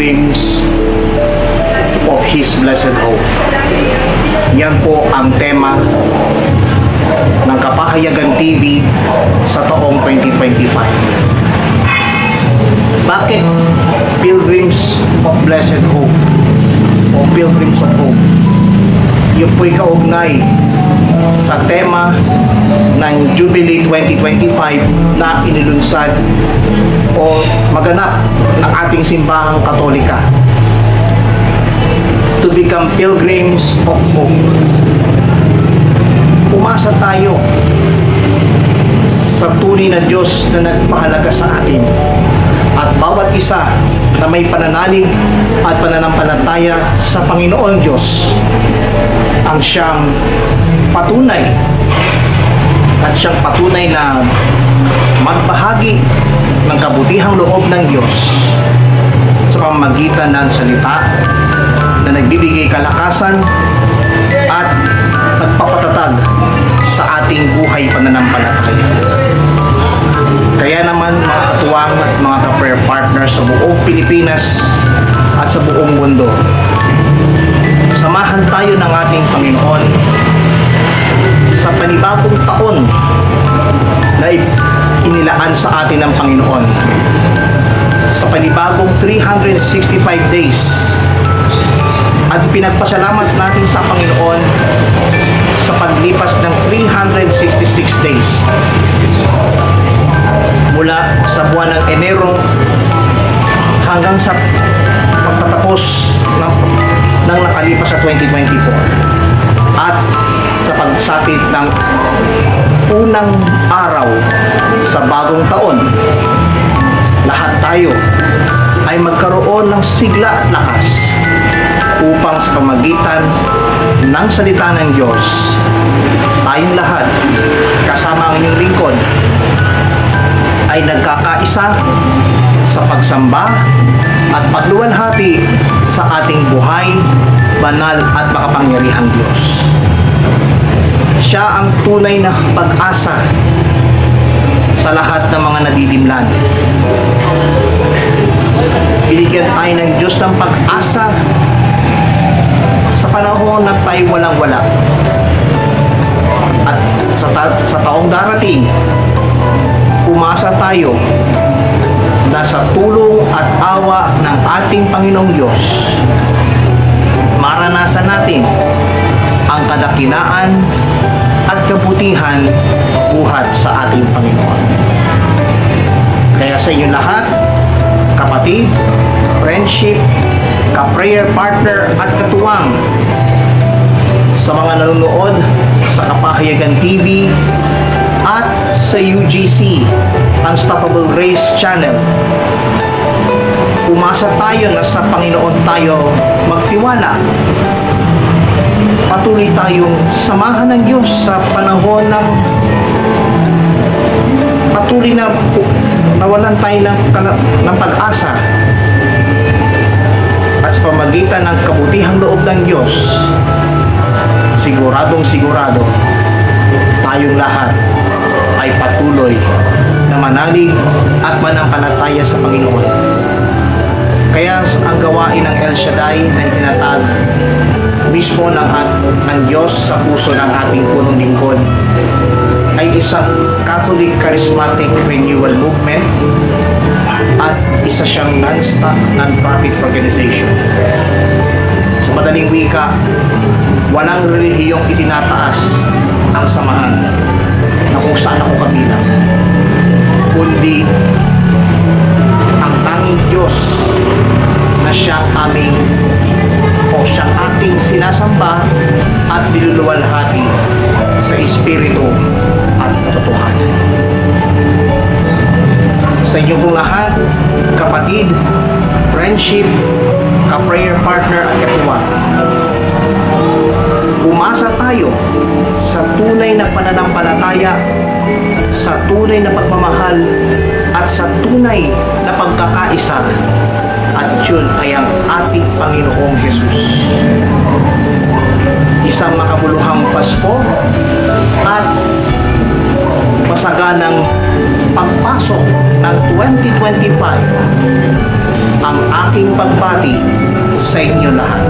Pilgrims of His Blessed Hope. Yan po ang tema ng Kapahayagan TV sa taong 2025. Bakit Pilgrims of Blessed Hope o Pilgrims of Hope? Yung po'y kaugnay sa tema ng Jubilee 2025 na inilunsad o maganap ng ating simbahang Katolika, to become Pilgrims of Hope. Umasa tayo sa tunay na Diyos na nagpahalaga sa atin, at bawat isa na may pananalig at pananampalataya sa Panginoon Diyos ang siyang patunay na magbahagi ng kabutihang loob ng Diyos sa pamamagitan ng salita na nagbibigay kalakasan at nagpapatatag sa ating buhay pananampalataya. Kaya naman mga katuwang at mga ka-prayer partners sa buong Pilipinas at sa buong mundo, samahan tayo ng ating Panginoon sa panibagong taon na inilaan sa atin ng Panginoon, sa panibagong 365 days, at pinagpasalamat natin sa Panginoon sa paglipas ng 366 days mula sa buwan ng Enero hanggang sa pagtatapos ng nakalipas sa 2024, at sa pagsapit ng unang araw sa bagong taon, lahat tayo ay magkaroon ng sigla at lakas upang sa pamagitan ng salita ng Diyos, tayong lahat kasama ang inyong lingkod ay nagkakaisa sa pagsamba at pagluwalhati sa ating buhay, banal at makapangyarihang Diyos. Siya ang tunay na pag-asa sa lahat ng mga nadidimlan. Binigyan tayo ng Diyos ng pag-asa sa panahon na tayo walang-wala. At sa taong darating, umasa tayo na sa tulong at awa ng ating Panginoong Diyos, maranasan natin ang kadakilaan at kabutihan buhat sa ating Panginoon. Kaya sa inyo lahat, kapatid, friendship, ka-prayer partner at katuwang, sa mga nanonood sa Kapahayagan TV at sa UGC Unstoppable Grace Channel, umasa tayo na sa Panginoon tayo magtiwala. Patuloy tayong samahan ng Diyos sa panahon ng patuloy na nawalan tayo ng pag-asa, at sa pamagitan ng kabutihang loob ng Diyos, siguradong sigurado tayong lahat ay patuloy na manalig at manampalataya sa Panginoon. Kaya ang gawain ng El Shaddai na itinatag mismo ng Diyos sa puso ng ating punong lingkod ay isang Catholic Charismatic Renewal Movement at isa siyang non-profit organization. Sa madaling wika, walang relihiyong itinataas ang samahan na kung saan ako kabilang, kundi ang tanging Diyos na siyang ating sinasamba at niluluwalhati sa Espiritu at katotohanan. Sa inyo pong lahat, kapatid, friendship, ka-prayer partner at katuwang, umasa tayo sa tunay na pananampalataya, sa tunay na pagmamahal, at sa tunay na pagkakaisa, at yun ay ang ating Panginoong Jesus. Isang makabuluhang Pasko at masaganang pagpasok ng 2025 ang aking pagbati sa inyo lahat.